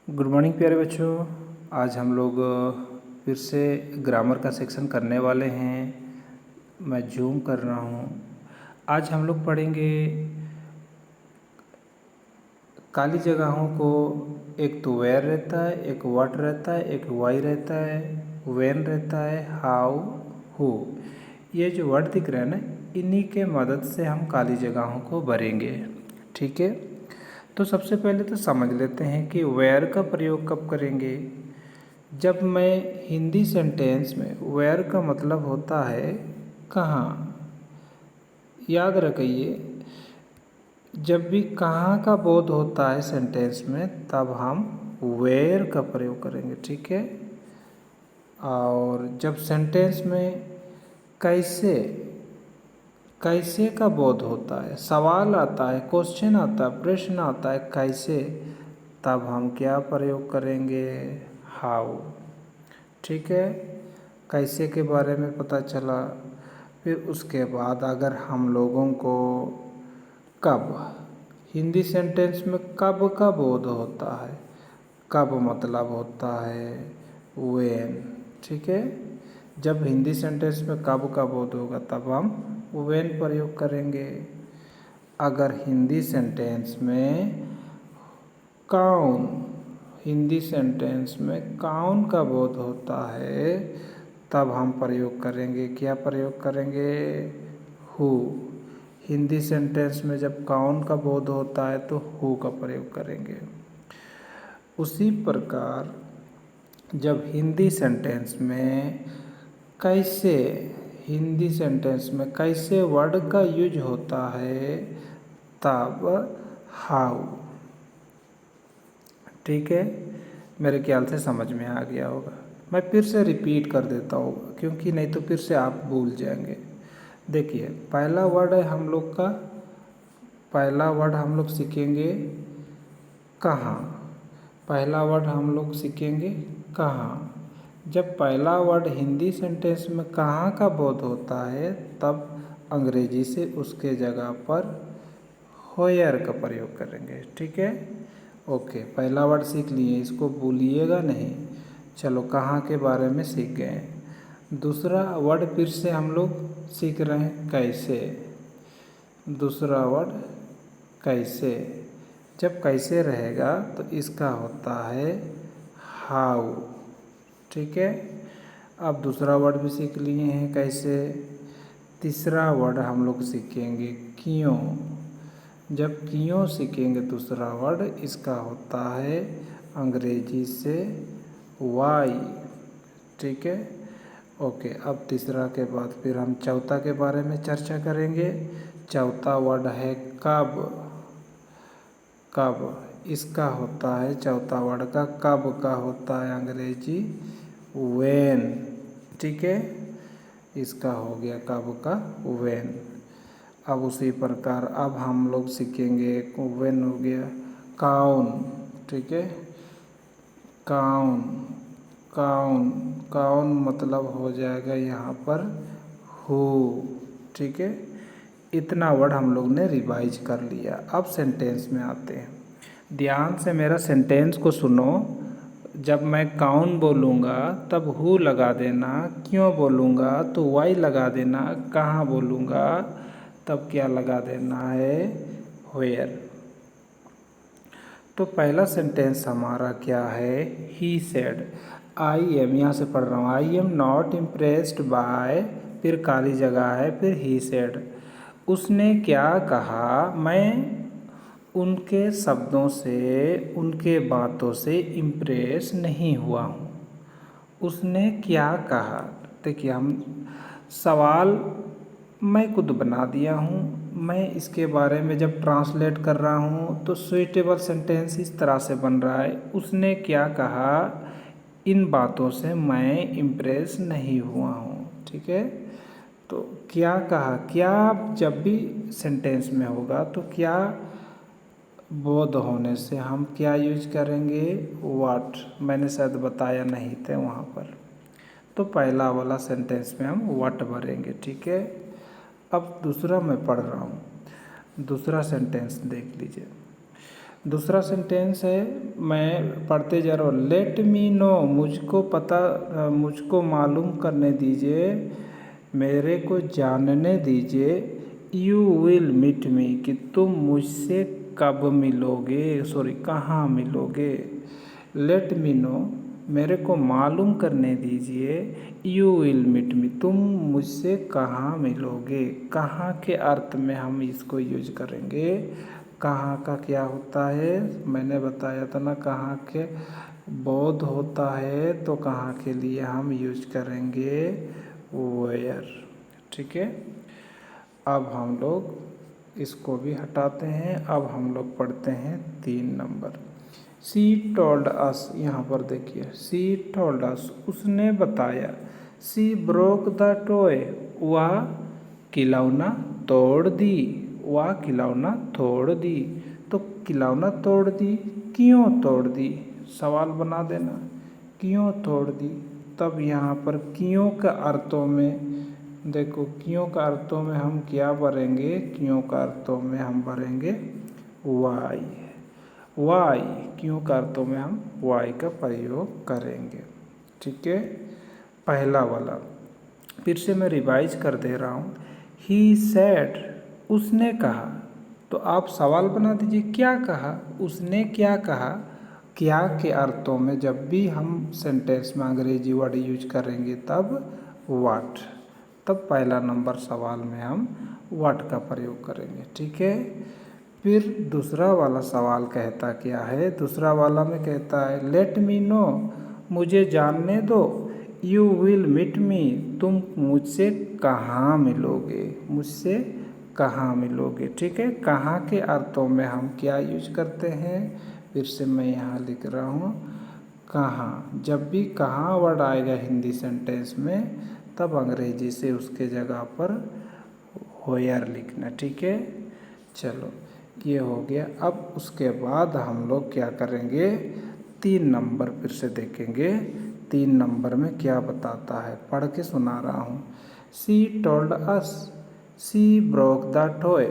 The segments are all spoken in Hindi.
गुड मॉर्निंग प्यारे बच्चों। आज हम लोग फिर से ग्रामर का सेक्शन करने वाले हैं। मैं जूम कर रहा हूँ। आज हम लोग पढ़ेंगे काली जगहों को। एक तो वेयर रहता है, एक व्हाट रहता है, एक वाई रहता है, व्हेन रहता है, हाउ, हु। ये जो वर्ड दिख रहे हैं ना, इन्हीं के मदद से हम काली जगहों को भरेंगे। ठीक है, तो सबसे पहले तो समझ लेते हैं कि वेयर का प्रयोग कब करेंगे। जब मैं हिंदी सेंटेंस में वेयर का मतलब होता है कहाँ। याद रखिए, जब भी कहाँ का बोध होता है सेंटेंस में तब हम वेयर का प्रयोग करेंगे। ठीक है, और जब सेंटेंस में कैसे कैसे का बोध होता है, सवाल आता है, क्वेश्चन आता है, प्रश्न आता है कैसे, तब हम क्या प्रयोग करेंगे, हाउ। ठीक है, कैसे के बारे में पता चला। फिर उसके बाद अगर हम लोगों को कब, हिंदी सेंटेंस में कब का बोध होता है, कब मतलब होता है व्हेन। ठीक है, जब हिंदी सेंटेंस में कब का बोध होगा तब हम व्हेन प्रयोग करेंगे। अगर हिंदी सेंटेंस में कौन, हिंदी सेंटेंस में कौन का बोध होता है तब हम प्रयोग करेंगे, क्या प्रयोग करेंगे, हु। हिंदी सेंटेंस में जब कौन का बोध होता है तो हु का प्रयोग करेंगे। उसी प्रकार जब हिंदी सेंटेंस में कैसे, हिंदी सेंटेंस में कैसे वर्ड का यूज होता है तब हाउ। ठीक है, मेरे ख्याल से समझ में आ गया होगा। मैं फिर से रिपीट कर देता हूँ क्योंकि नहीं तो फिर से आप भूल जाएंगे। देखिए, पहला वर्ड है हम लोग का, पहला वर्ड हम लोग सीखेंगे कहाँ। पहला वर्ड हम लोग सीखेंगे कहाँ। जब पहला वर्ड हिंदी सेंटेंस में कहाँ का बोध होता है तब अंग्रेजी से उसके जगह पर होयर का प्रयोग करेंगे। ठीक है, ओके, पहला वर्ड सीख लिए, इसको भूलिएगा नहीं। चलो, कहाँ के बारे में सीख गए। दूसरा वर्ड फिर से हम लोग सीख रहे हैं कैसे। दूसरा वर्ड कैसे, जब कैसे रहेगा तो इसका होता है हाउ। ठीक है, अब दूसरा वर्ड भी सीख लिए हैं कैसे। तीसरा वर्ड हम लोग सीखेंगे क्यों। जब क्यों सीखेंगे दूसरा वर्ड, इसका होता है अंग्रेजी से वाई। ठीक है, ओके। अब तीसरा के बाद फिर हम चौथा के बारे में चर्चा करेंगे। चौथा वर्ड है कब। कब, इसका होता है, चौथा वर्ड का कब का होता है अंग्रेजी व्हेन। ठीक है, इसका हो गया कब का व्हेन। अब उसी प्रकार अब हम लोग सीखेंगे, व्हेन हो गया कौन। ठीक है, कौन, कौन, कौन मतलब हो जाएगा यहाँ पर हु। ठीक है, इतना वर्ड हम लोग ने रिवाइज कर लिया। अब सेंटेंस में आते हैं। ध्यान से मेरा सेंटेंस को सुनो। जब मैं कौन बोलूँगा तब हु लगा देना, क्यों बोलूँगा तो वाई लगा देना, कहाँ बोलूँगा तब क्या लगा देना है, वेयर। तो पहला सेंटेंस हमारा क्या है, ही सेड। आई एम, यहाँ से पढ़ रहा हूँ, I am not impressed by, फिर काली जगह है, फिर ही सेड। उसने क्या कहा, मैं उनके शब्दों से, उनके बातों से इम्प्रेस नहीं हुआ हूँ। उसने क्या कहा, देखिए हम सवाल मैं खुद बना दिया हूँ। मैं इसके बारे में जब ट्रांसलेट कर रहा हूँ तो सुइटेबल सेंटेंस इस तरह से बन रहा है, उसने क्या कहा, इन बातों से मैं इम्प्रेस नहीं हुआ हूँ। ठीक है, तो क्या कहा, क्या जब भी सेंटेंस में होगा तो क्या बोध होने से हम क्या यूज करेंगे, व्हाट। मैंने शायद बताया नहीं थे वहाँ पर। तो पहला वाला सेंटेंस में हम व्हाट भरेंगे। ठीक है, अब दूसरा मैं पढ़ रहा हूँ, दूसरा सेंटेंस देख लीजिए। दूसरा सेंटेंस है, मैं पढ़ते जा रहा हूँ। लेट मी नो, मुझको मालूम करने दीजिए, मेरे को जानने दीजिए। यू विल मीट मी, कि तुम मुझसे कब मिलोगे, कहाँ मिलोगे। लेट मी नो, मेरे को मालूम करने दीजिए। यू विल मीट मी, तुम मुझसे कहाँ मिलोगे। कहाँ के अर्थ में हम इसको यूज करेंगे। कहाँ का क्या होता है, मैंने बताया था ना, कहाँ के बोध होता है तो कहाँ के लिए हम यूज करेंगे वेयर। ठीक है, अब हम लोग इसको भी हटाते हैं। अब हम लोग पढ़ते हैं 3 नंबर। सी टोल्ड अस, यहाँ पर देखिए, सी टोल्ड अस, उसने बताया। सी ब्रोक द टॉय, वह खिलौना तोड़ दी। वह खिलौना तोड़ दी, तो खिलौना तोड़ दी, क्यों तोड़ दी, सवाल बना देना, क्यों तोड़ दी। तब यहाँ पर क्यों का अर्थों में देखो, क्यों का अर्थों में हम क्या भरेंगे, क्यों का अर्थों में हम भरेंगे वाई। वाई, क्यों का अर्थों में हम वाई का प्रयोग करेंगे। ठीक है, पहला वाला फिर से मैं रिवाइज कर दे रहा हूँ। ही सेड, उसने कहा, तो आप सवाल बना दीजिए क्या कहा, उसने क्या कहा। क्या के अर्थों में जब भी हम सेंटेंस में अंग्रेजी वर्ड यूज करेंगे तब व्हाट, तब पहला नंबर सवाल में हम व्हाट का प्रयोग करेंगे। ठीक है, फिर दूसरा वाला सवाल कहता क्या है, दूसरा वाला में कहता है लेट मी नो, मुझे जानने दो। यू विल मीट मी, तुम मुझसे कहाँ मिलोगे, मुझसे कहाँ मिलोगे। ठीक है, कहाँ के अर्थों में हम क्या यूज करते हैं, फिर से मैं यहाँ लिख रहा हूँ कहाँ। जब भी कहाँ वर्ड आएगा हिंदी सेंटेंस में, तब अंग्रेजी से उसके जगह पर वेयर लिखना। ठीक है, चलो ये हो गया। अब उसके बाद हम लोग क्या करेंगे, 3 नंबर फिर से देखेंगे। 3 नंबर में क्या बताता है, पढ़ के सुना रहा हूँ। She told us, she broke the toy,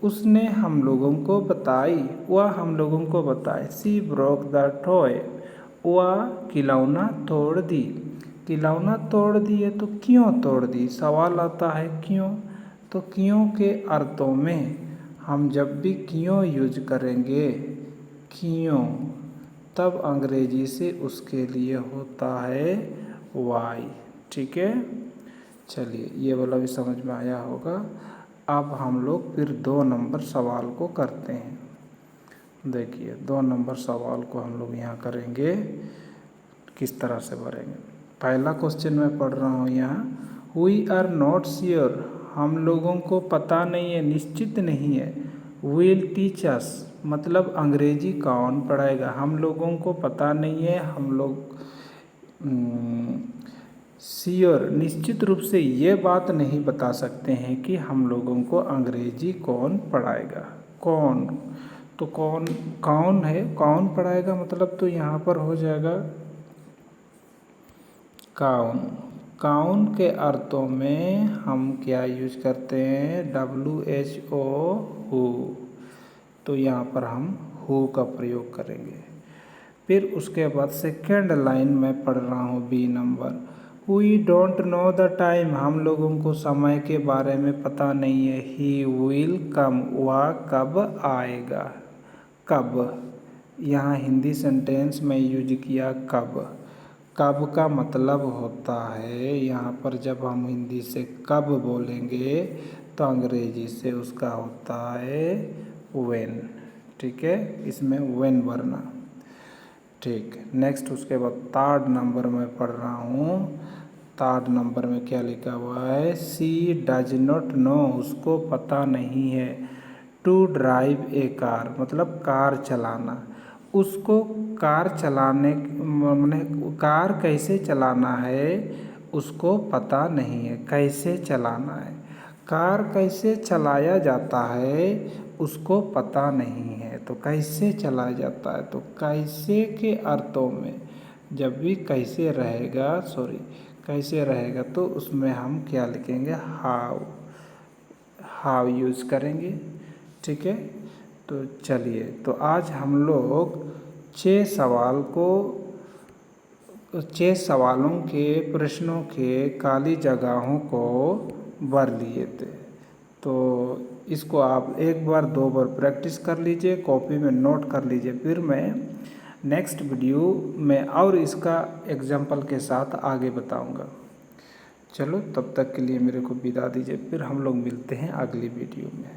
उसने हम लोगों को बताई, वह हम लोगों को बताए। सी ब्रोक द टॉय, वह खिलौना तोड़ दी। खिलौना तोड़ दिए तो क्यों तोड़ दी, सवाल आता है क्यों। तो क्यों के अर्थों में हम जब भी क्यों यूज करेंगे, क्यों, तब अंग्रेजी से उसके लिए होता है वाई। ठीक है, चलिए ये वाला भी समझ में आया होगा। अब हम लोग फिर 2 नंबर सवाल को करते हैं। देखिए 2 नंबर सवाल को हम लोग यहाँ करेंगे, किस तरह से भरेंगे। पहला क्वेश्चन मैं पढ़ रहा हूँ यहाँ, वी आर नॉट श्योर, हम लोगों को पता नहीं है, निश्चित नहीं है। विल टीच अस, मतलब अंग्रेजी कौन पढ़ाएगा, हम लोगों को पता नहीं है, हम लोग श्योर, निश्चित रूप से ये बात नहीं बता सकते हैं कि हम लोगों को अंग्रेजी कौन पढ़ाएगा। कौन, तो कौन कौन है, कौन पढ़ाएगा मतलब तो यहाँ पर हो जाएगा काउन। काउन के अर्थों में हम क्या यूज करते हैं, WHO, हु, तो यहाँ पर हम हु का प्रयोग करेंगे। फिर उसके बाद सेकेंड लाइन में पढ़ रहा हूँ B number, we don't know the time, हम लोगों को समय के बारे में पता नहीं है। ही विल कम, वह कब आएगा। कब, यहाँ हिंदी सेंटेंस में यूज किया कब। कब का मतलब होता है, यहाँ पर जब हम हिंदी से कब बोलेंगे तो अंग्रेजी से उसका होता है व्हेन। ठीक है, इसमें व्हेन भरना। ठीक, नेक्स्ट उसके बाद 3rd नंबर में पढ़ रहा हूँ। 3rd नंबर में क्या लिखा हुआ है, सी डज नॉट नो, उसको पता नहीं है। टू ड्राइव ए कार, मतलब कार चलाना, उसको कार चलाने मैंने कार कैसे चलाना है उसको पता नहीं है, कैसे चलाना है। कार कैसे चलाया जाता है उसको पता नहीं है। तो कैसे चलाया जाता है, तो कैसे के अर्थों में जब भी कैसे रहेगा, कैसे रहेगा तो उसमें हम क्या लिखेंगे, हाउ, हाउ यूज करेंगे। ठीक है, तो चलिए, तो आज हम लोग 6 सवालों के प्रश्नों के काली जगहों को भर लिए थे। तो इसको आप एक बार 2 बार प्रैक्टिस कर लीजिए, कॉपी में नोट कर लीजिए। फिर मैं नेक्स्ट वीडियो में और इसका एग्जाम्पल के साथ आगे बताऊंगा। चलो, तब तक के लिए मेरे को विदा दीजिए, फिर हम लोग मिलते हैं अगली वीडियो में।